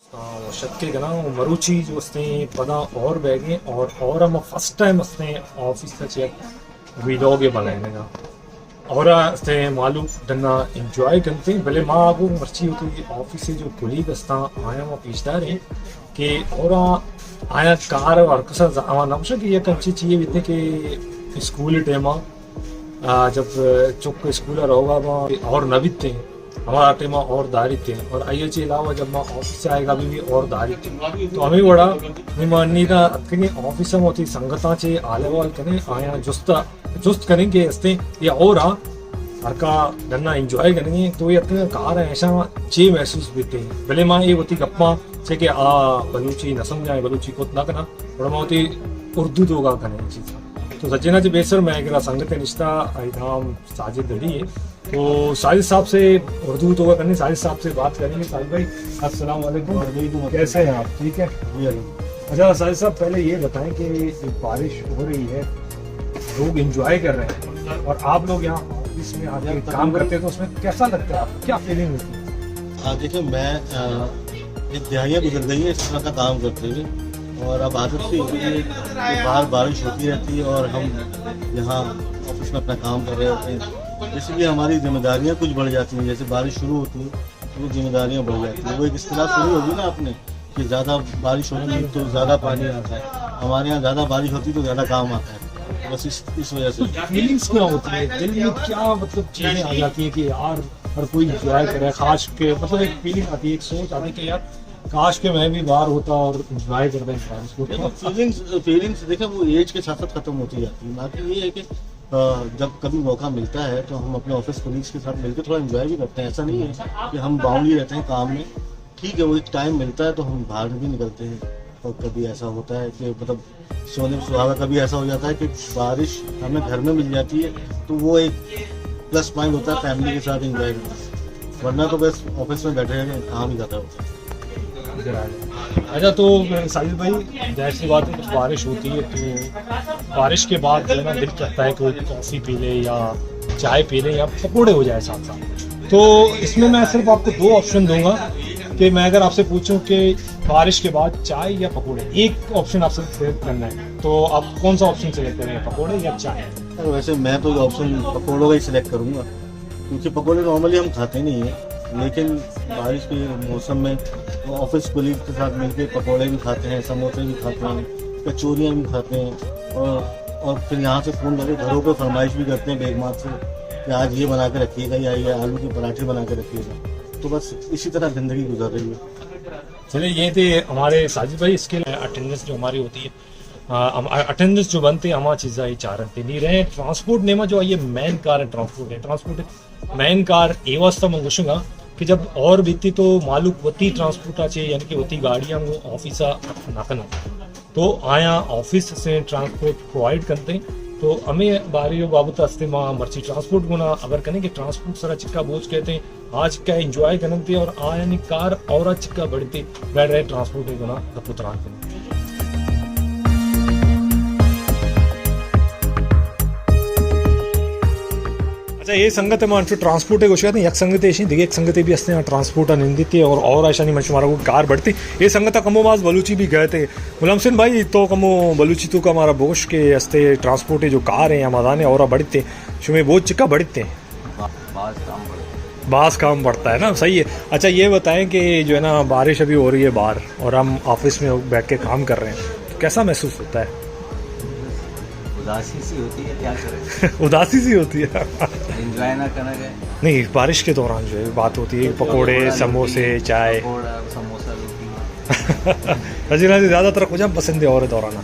शक्के का ना मरूची जो उसने पदा और बैगे और हम फर्स्ट टाइम उसने ऑफिस का चेक वीडियो के बनाने का और उसने मालूम डना एंजॉय करते हैं भले माँ वो मर्ची होती है ऑफिस से जो कुलीग अस्ता आया वो पीछदार है कि और आया कार और कसा आवा नमशा कि ये कंची चाहिए इतने के स्कूल टाइम जब चुप स्कूल रहोगा वहाँ और नबी थे हमारा टेम और दारी थे और आई के अलावा जब मैं ऑफिस से आएगा भी और दारी थे तो हमें बड़ा निमानी का कहीं ऑफिस में होती संगता चे आले वाल करें आया जुस्त करेंगे इससे ये और हर का डरना एंजॉय करेंगे तो ये अपने कार है ऐसा चे महसूस भी थे भले माँ ये होती गप्पा चे कि बलूची न समझाए बलूची को ना करना थोड़ा माँ होती उर्दू तो होगा करने चीज़ तो सज्जना जी बेसर मैं कि संगत निश्ता इनाम साजिद दड़ी है तो साजिद साहब से उर्दू तो करने साजिद साहब से बात करेंगे। साजिद भाई अस्सलाम वालेकुम, कैसे हैं आप? ठीक है। अच्छा साजिद साहब पहले ये बताएं कि बारिश हो रही है लोग एंजॉय कर रहे हैं और आप लोग यहाँ ऑफिस में आके काम करते हैं तो उसमें कैसा लगता है आपको, क्या फीलिंग होती है? देखिए मैं एक दिहाइयाँ गुजर गई है इस तरह का काम करते हुए और अब आदत सी होती है कि बाहर बारिश होती रहती है और हम यहाँ ऑफिस में अपना काम कर रहे होते हैं, इसलिए हमारी जिम्मेदारियाँ कुछ बढ़ जाती हैं। जैसे बारिश शुरू होती है तो वो जिम्मेदारियाँ बढ़ जाती हैं। वो एक इस्तिलाह शुरू होगी ना आपने कि ज़्यादा बारिश होगी तो ज़्यादा पानी आता है, हमारे यहाँ ज़्यादा बारिश होती तो ज़्यादा काम आता है। बस इस वजह से फीलिंग्स क्या होती है दिल में, क्या मतलब चीज़ें आ जाती हैं कि यार हर कोई इंजॉय करे, खास के मतलब एक फीलिंग आती है, एक सोच आती है कि यार काश के मैं भी बाहर होता और इंजॉय करता है। फीलिंग्स देखिए वो एज के साथ साथ खत्म होती जाती है। बाकी ये है कि जब कभी मौका मिलता है तो हम अपने ऑफिस कोलीग्स के साथ मिलकर थोड़ा एंजॉय भी करते हैं। ऐसा नहीं है कि हम बाउंड ही रहते हैं काम में, ठीक है वो एक टाइम मिलता है तो हम बाहर भी निकलते हैं। और कभी ऐसा होता है कि मतलब सोने सुहागा कभी ऐसा हो जाता है कि बारिश हमें घर में मिल जाती है तो वो एक प्लस पॉइंट होता है फैमिली के साथ एंजॉय करना, वरना तो बस ऑफिस में बैठे हैं काम ही करता होता है। अच्छा तो साजिद भाई जाहिर सी बात है कुछ बारिश होती है तो बारिश के बाद जो है ना दिल करता है कोई कॉफ़ी पी ले या चाय पी ले या पकौड़े हो जाए साथ साथ। तो इसमें मैं सिर्फ आपको दो ऑप्शन दूंगा कि मैं अगर आपसे पूछूं कि बारिश के बाद चाय या पकौड़े, एक ऑप्शन आपसे सिलेक्ट करना है तो आप कौन सा ऑप्शन सिलेक्ट करेंगे, पकौड़े या चाय? तो वैसे मैं तो ऑप्शन पकौड़ों का ही सिलेक्ट करूँगा क्योंकि पकौड़े नॉर्मली हम खाते नहीं हैं, लेकिन बारिश के मौसम में तो ऑफिस कोलीग के साथ मिलकर पकौड़े भी खाते हैं, समोसे भी खाते हैं, कचौरियाँ भी खाते हैं और फिर यहाँ से फ़ोन करके घरों पर फरमाइश भी करते हैं बेगमात से कि आज ये बना के रखिएगा या ये आलू के पराठे बना के रखिएगा। तो बस इसी तरह ज़िंदगी गुजर रही है। चलिए ये थे हमारे साजिद भाई। इसके अटेंडेंस जो हमारी होती है अटेंडेंस जो बनते हैं हमारा चीज़ा ही चारते नहीं रहे ट्रांसपोर्ट नेमा जो ये मेन कार है ट्रांसपोर्ट मेन कार ए वास्ता मैं पूछूंगा कि जब और बीती तो मालूम होती ट्रांसपोर्ट आचे यानी कि होती गाड़ियाँ वो ऑफिस नाकन तो आया ऑफिस से ट्रांसपोर्ट प्रोवाइड करते हैं तो हमें बारी बाबत हस्ते माँ मर्ची ट्रांसपोर्ट गुना अगर करें कि ट्रांसपोर्ट सारा चिक्का बोझ कहते हैं आज क्या एंजॉय करते और आया नहीं कार और चिक्का बढ़ते बैठ रहे ट्रांसपोर्ट गुना कपुतरा ये संगत है ट्रांसपोर्ट है गोष्ट एक संगत दिगे एक संगत भी असते ट्रांसपोर्ट निंदिते और ऐसा नहीं मंच हमारा कार बढ़ती ये संगत कमो माज बलूची भी गए थे गुलाम हुसैन भाई तो कमो बलूची तो का हमारा बोश के हस्ते ट्रांसपोर्ट जो कार है या मदाने और बढ़ते शुमे बहुत चिक्का बढ़ते बास काम बढ़ता है ना, सही है। अच्छा ये बताएं कि जो है ना बारिश अभी हो रही है बाहर और हम ऑफिस में बैठ के काम कर रहे हैं तो कैसा महसूस होता है? उदासी सी होती है, क्या करें उदासी सी होती है एंजॉय ना करना गए नहीं बारिश के दौरान जो है बात होती है पकोड़े समोसे चाय समोसा रोटी रजीना ज़्यादातर कुछ पसंद है और दौरान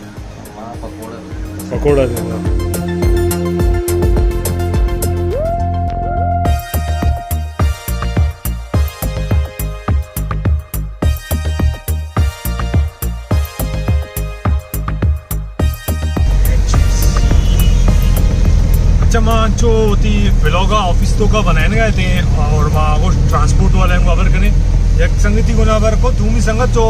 पकौड़ा माँ जो होती ब्लॉगा ऑफिस तो का बनाने गए थे और वहाँ वो ट्रांसपोर्ट वाले को अबर करें एक संगति को ना को दूसरी संगत जो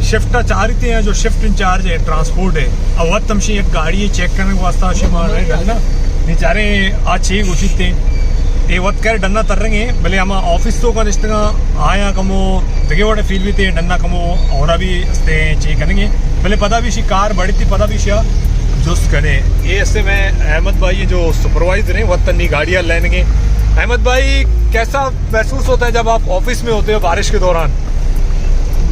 शिफ्ट चाह रही थे जो शिफ्ट इंचार्ज है ट्रांसपोर्ट है अवध तमशी एक गाड़ी चेक करने के वास्ते मार रहे ना बेचारे आज 6 घोषित थे ये वत कर डन्ना तर रहे हैं भले हम ऑफिस तो का रिश्ते आया कमो जगह वाले फील भी थे डन्ना कमो और अभी इसते चेक करेंगे भले पता भी शिकार बड़ी थी पता भी शिया जुस्त करे ये इससे मैं अहमद भाई ये जो सुपरवाइजर हैं वतन की गाड़ियाँ लेंगे। अहमद भाई कैसा महसूस होता है जब आप ऑफिस में होते हो बारिश के दौरान?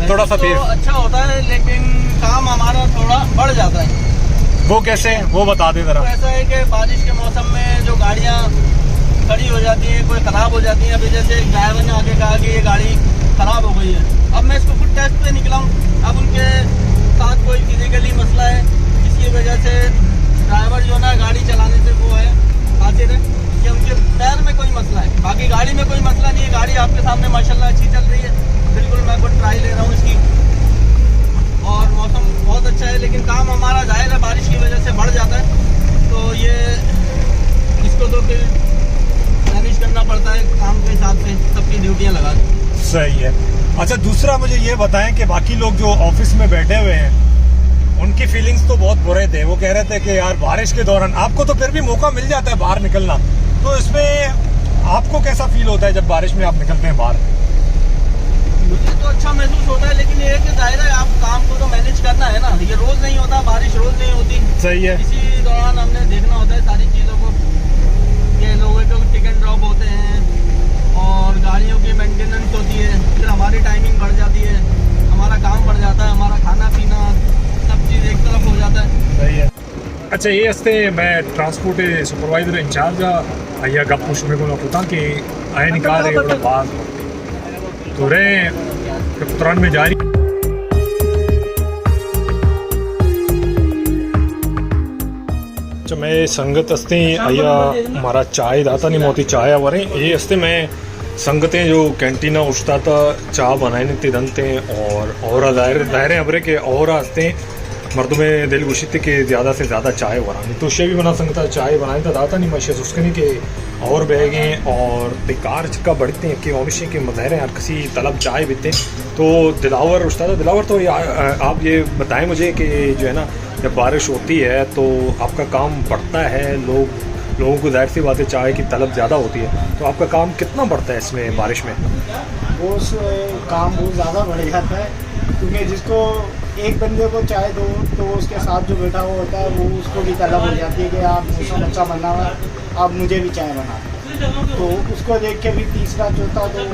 थोड़ा सा तो अच्छा होता है लेकिन काम हमारा थोड़ा बढ़ जाता है। वो कैसे वो बता दे जरा। तो ऐसा है कि बारिश के मौसम में जो गाड़ियाँ खड़ी हो जाती हैं कोई खराब हो जाती हैं। अभी जैसे एक ड्राइवर ने आके कहा कि ये गाड़ी खराब हो गई है, अब मैं इसको खुद टेस्ट पे निकला हूँ। अब उनके साथ कोई फिजिकली मसला है जिसकी वजह से ड्राइवर जो ना गाड़ी चलाने से वो है हाजिर है कि उनके पैर में कोई मसला है, बाकी गाड़ी में कोई मसला नहीं है। गाड़ी आपके सामने माशाल्लाह अच्छी चल रही है, बिल्कुल मैं खुद ट्राई ले रहा हूँ इसकी और मौसम बहुत अच्छा है। लेकिन काम हमारा जाहिर है बारिश की वजह से बढ़ जाता है, तो ये इसको तो फिर मैनेज करना पड़ता है काम के हिसाब से, सबकी ड्यूटियाँ लगा दी। सही है। अच्छा दूसरा मुझे ये बताएं कि बाकी लोग जो ऑफिस में बैठे हुए हैं उनकी फीलिंग्स तो बहुत बुरे थे। वो कह रहे थे कि यार बारिश के दौरान आपको तो फिर भी मौका मिल जाता है बाहर निकलना, तो इसमें आपको कैसा फील होता है जब बारिश में आप निकलते हैं बाहर? मुझे तो अच्छा महसूस होता है, लेकिन ये है कि जाहिर है आप काम को तो मैनेज करना है ना, ये रोज नहीं होता, बारिश रोज नहीं होती। सही है। इसी दौरान हमने देखना होता है सारी चीज़ों को, ये लोगों के टिकट ड्रॉप होते हैं और गाड़ियों की मेंटेनेंस होती है, फिर हमारी टाइमिंग बढ़ जाती है, हमारा काम बढ़ जाता है, हमारा खाना पीना सब चीज़ एक तरफ हो जाता है। सही है। अच्छा ये हस्ते मैं ट्रांसपोर्ट सुपरवाइजर इंचार्ज आइया गप पूछने को पता कि आए निकाल रहे बात तो रहे तुरंत में जारी। अच्छा मैं संगत हस्ते आइया हमारा चाय दाता नहीं मोती चाय वरे ये हस्ते मैं संगतें जो कैंटीना उठता था चाय बनाए नहीं तिदनते और दायरे अबरे के और हस्ते मर्दों में दिल गुशी थे कि ज़्यादा से ज़्यादा चाय बनानी तो उससे भी बना सकता चाय बनाने तो दाता नहीं मशे उसके नहीं कि और बहगे और बेकार चिक्का बढ़ते हैं कि औरशे के मज़हरे हर किसी तलब चाय बीते तो दिलावर उठता था। दिलावर तो आप ये बताएं मुझे कि जो है ना जब बारिश होती है तो आपका काम बढ़ता है, लोगों को जाहिर सी बात है चाय की तलब ज़्यादा होती है, तो आपका काम कितना बढ़ता है इसमें बारिश में? वो काम बहुत ज़्यादा बढ़ जाता है क्योंकि जिसको एक बंदे को चाय दो तो उसके साथ जो बैठा हुआ होता है वो उसको भी तलब हो जाती है कि आप मौसम अच्छा बना हुआ आप मुझे भी चाय बना दो, तो उसको देख के भी तीसरा चौथा तो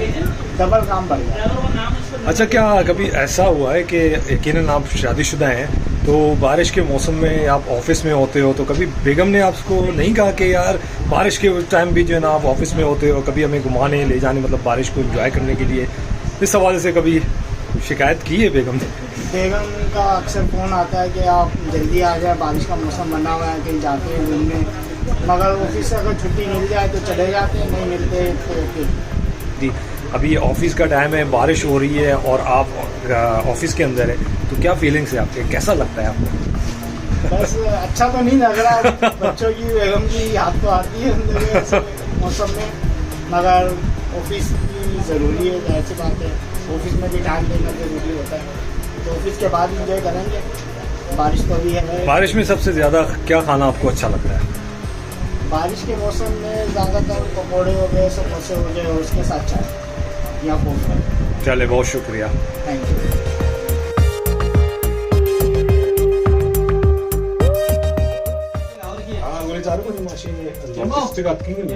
डबल काम बढ़ जाता है। अच्छा क्या कभी ऐसा हुआ है कि यकीनन आप शादीशुदा हैं तो बारिश के मौसम में आप ऑफिस में होते हो तो कभी बेगम ने आपको नहीं कहा कि यार बारिश के टाइम भी जो है ना आप ऑफिस में होते हो कभी हमें घुमाने ले जाने मतलब बारिश को एंजॉय करने के लिए, इस हवाले से कभी शिकायत की है बेगम ने? बेगम का अक्सर फ़ोन आता है कि आप जल्दी आ जाए बारिश का मौसम बना हुआ है कहीं जाते हैं घूमने, मगर ऑफिस से अगर छुट्टी मिल जाए तो चले जाते हैं, नहीं मिलते तो फिर जी। अभी ऑफिस का टाइम है, बारिश हो रही है और आप ऑफिस के अंदर है तो क्या फीलिंग्स है आपके, कैसा लगता है आपको? बस अच्छा तो नहीं लग रहा, बच्चों की बेगम की याद तो आती है ऐसे मौसम में, मगर ऑफिस की ज़रूरी है, ऐसी बात है ऑफिस में भी टाइम देना जरूरी होता है, तो ऑफिस के बाद इंजॉय करेंगे। बारिश तो भी है। बारिश में सबसे ज़्यादा क्या खाना आपको अच्छा लगता है? बारिश के मौसम में ज़्यादातर पकौड़े हो गए, समोसे हो गए और उसके साथ चाय या कॉफ़ी। चले बहुत शुक्रिया, थैंक यू।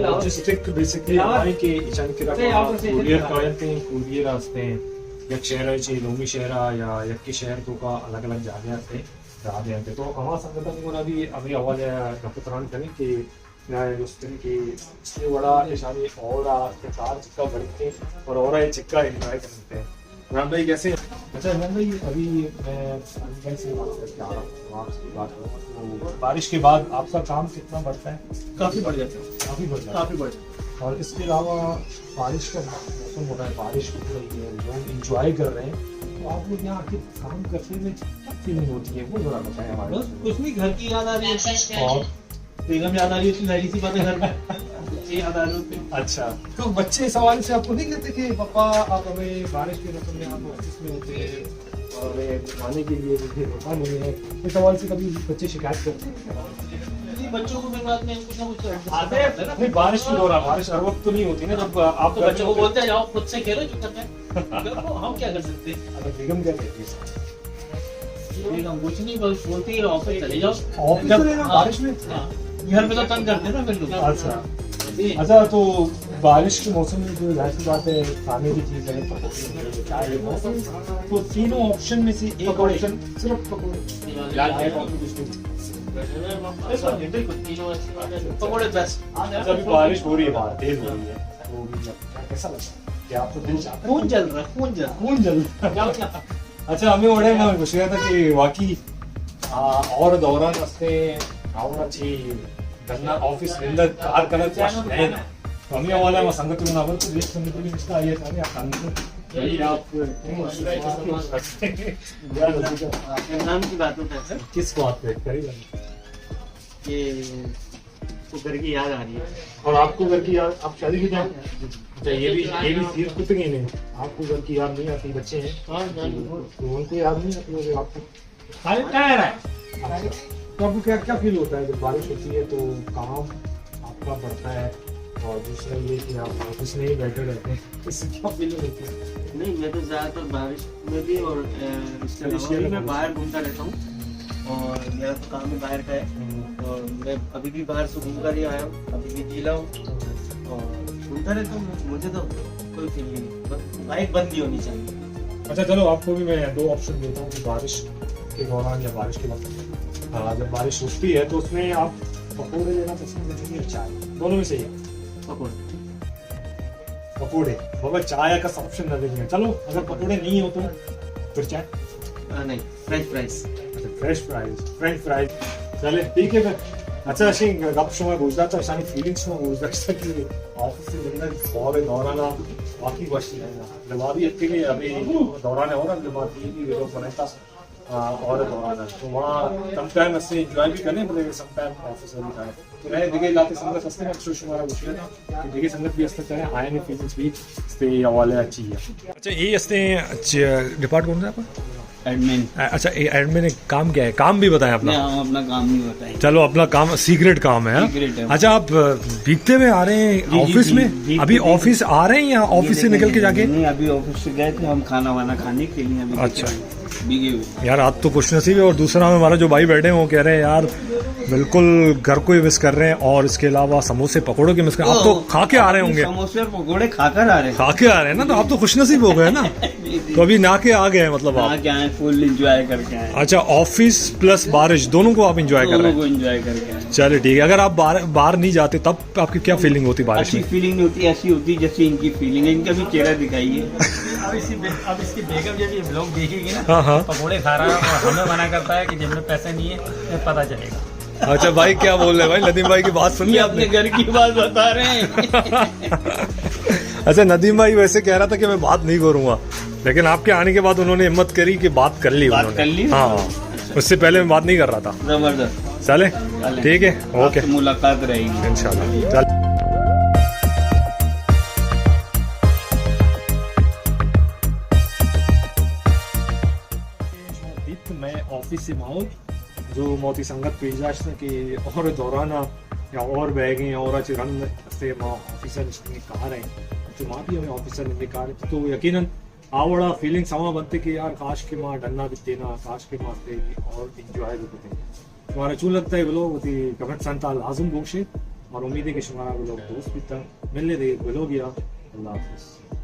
लॉजिस्टिक बेसिकली हमारी के इचान की कुरियर कायते हैं कुरियर रास्ते हैं एक शहर है लोमी शहर या यक्की शहर तो का अलग अलग जागे आते राह आते तो हमारा संगठन को अभी अभी हवाले गपतरान करें कि उस तरह की इसलिए बड़ा निशानी और कार चिक्का बढ़ते और ये चिक्का एंजॉय करते हैं। इमरान भाई कैसे? अच्छा इमरान भाई अभी मैं भाई से बात करके आ रहा हूँ आपसे बात करूँ तो बारिश के बाद आपका काम कितना बढ़ता है? काफ़ी बढ़ जाता है, काफ़ी बढ़ जाता है। काफ़ी बढ़ जाता है। और इसके अलावा बारिश का मौसम हो रहा है, बारिश हो रही है, लोग इंजॉय कर रहे हैं, तो आप लोग यहाँ आके काम करते हुए क्या फीलिंग होती है वो जरा बताएं हमारे। बस कुछ नहीं, घर की याद आ रही है और बेगम याद आ रही है, जाहिर सी बात है घर में ये याद आ रही है। अच्छा तो बच्चे इस हवाले से आपको नहीं कहते कि पापा आप हमें बारिश के मौसम में आप ऑफिस में होते हैं और खाने के लिए मुझे रोका नहीं है, इस हवाले से कभी बच्चे शिकायत करते हैं? बच्चों को भी बाद में कुछ ना कुछ नहीं बारिश के दौरान, बारिश हर वक्त तो नहीं होती ना, जब आप तो बच्चों को बोलते हैं जाओ खुद से खेलो जो करना है, हम क्या कर सकते हैं? अगर बेगम क्या कहती है हम कुछ नहीं बस बोलते ही ऑफिस चले जाओ। ऑफ जब बारिश में? हाँ, घर में तो तंग करते हैं ना फिर लोग। अच्छा तो बारिश के मौसम में जो जाहिर सी बात है खाने की चीज है, पकौड़े, चाय, तो तीनों ऑप्शन में से एक ऑप्शन सिर्फ पकौड़े, लाल चाय, कॉफी, बिस्किट। पकौड़े बेस्ट। अभी बारिश हो रही है बाहर, तेज हो रही है, तो मतलब कैसा लगता है कि आपको दिल चाहता है? खून जल रहा है, खून जल खून जल अच्छा आम्ही एवढे मग विषय होता की वाकी और दौरान असते आवडाची त्यांना ऑफिस निंदा कार करत नाही ना आम्ही आम्हाला सांगतो ना आपण तो लिस्ट संगत लिस्ट आहे आणि आपण यही आप नाम की बात होता है किस बात पे करेगा कि तो घर की याद आ रही है। और आपको घर की याद, आप शादी की टाइम अच्छा ये भी सीर कुछ नहीं है, आपको घर की याद नहीं आती, बच्चे हैं तो उनको याद नहीं आती होगी आपको? खाली टायर है। तो आपको क्या क्या फील होता है जब बारिश होती है? तो काम आपका बढ़ता है और दूसरा ये कि आप ऑफिस में ही बैठे रहते हैं, इससे क्या फीलिंग होती है? नहीं मैं तो ज्यादातर बारिश में भी और इसके अलावा भी मैं बाहर घूमता रहता हूँ और मेरा तो काम ही बाहर का है और मैं अभी भी बाहर से घूम कर ही आया हूँ, अभी भी जिला हूँ और घूमता रहता हूँ। मुझे तो कोई फील नहीं, बस बाइक बंद ही होनी चाहिए। अच्छा चलो आपको भी मैं दो ऑप्शन देता हूँ कि बारिश के दौरान या बारिश के वक्त जब बारिश उठती है तो उसमें आप पकौड़े लेना पसंद करेंगे या चाय? दोनों में सही है। पकौड़े बाबा, चाय का ऑप्शन न देंगे। चलो अगर पकौड़े नहीं हो तो फिर चाय? नहीं फ्रेंच फ्राइज। फ्रेंच फ्राइज चले ठीक है फिर। अच्छा अशी गपशप गुजरात अशी फिलिंग्स में गुजरात की ऑफिस से दौरान बाकी गोष्टी जवाबी अच्छी नहीं अभी दौरान है और भी लोग बनाता और दौरान तो वहाँ समटाइम ऐसे एंजॉय भी करने पड़ेगा, समटाइम ऑफिस में भी तो रहे दिगे जाते संगत असते ना शुमारा गोष्टी की दिगे संगत भी असते आहे आणि फीलिंग्स भी असते वाले अच्छी है। अच्छा ये असते डिपार्ट कौन सा आपका? एडमिन। अच्छा ये एडमिन काम क्या है? काम भी बताएं अपना। हम अपना काम नहीं बताएंगे। चलो अपना काम सीक्रेट काम है। सीक्रेट है। अच्छा आप भीगते हुए आ रहे हैं ऑफिस में? अभी ऑफिस आ रहे हैं या ऑफिस से निकल के जाके? नहीं अभी ऑफिस से गए थे हम खाना वाना खाने के लिए अभी। अच्छा भीगे हुए यार आप तो खुश नसीब है। और दूसरा हमारा जो भाई बैठे हैं वो कह रहे हैं यार बिल्कुल घर को ही मिस कर रहे हैं और इसके अलावा समोसे पकौड़ों की मिस कर। आप तो खा के आ रहे होंगे? समोसे और पकौड़े खाकर आ रहे हैं। खा के आ रहे हैं ना, तो आप तो खुश नसीब हो गए ना। तो अभी ना के आ गए मतलब आप? क्या है फुल एंजॉय करके आए। अच्छा ऑफिस प्लस बारिश दोनों को आप एंजॉय कर रहे हैं? एंजॉय करके आए। चलिए ठीक है। अगर आप बाहर नहीं जाते तब आपकी क्या फीलिंग होती बारिश में? अच्छी फीलिंग नहीं होती, ऐसी होती जैसी इनकी फीलिंग है। इनका भी चेहरा दिखाइए। अब इसकी बेगम जब ये ब्लॉग देखेगी ना, हाँ हाँ पकोड़े खा रहा है और हमें मना करता है कि जब में पैसे नहीं है तो पता चलेगा। अच्छा भाई क्या बोल रहे हैं भाई? नदीम भाई की बात सुन ली आपने? अपने घर की बात बता रहे हैं। अच्छा नदीम भाई वैसे कह रहा था कि मैं बात नहीं करूंगा, लेकिन आपके आने के बाद उन्होंने हिम्मत करी कि बात कर ली उन्होंने। कर ली? हाँ उससे पहले मैं बात नहीं कर रहा था। जबरदस्त। चले ठीक है ओके आपसे मुलाकात रहेगी इंशाल्लाह। चल मैं ऑफिस से माहौल जो मोती संगत पेजाश की और दौरान या और बैगें और रंग से माँ ऑफिसर कार है तो माँ भी हमें ऑफिसर ने कार तो यकीनन आवड़ा फीलिंग समा बनते कि यार काश के माँ डन्ना भी देना, काश के माँ और इंजॉय भी करते तुम्हारा चू लगता है ब्लॉग होती कमेंट संता लाजुम बोशे और उम्मीद है कि शुमारा ब्लॉग दोस्त भी था मिलने दे ब्लॉग या अल्लाह हाफिज़।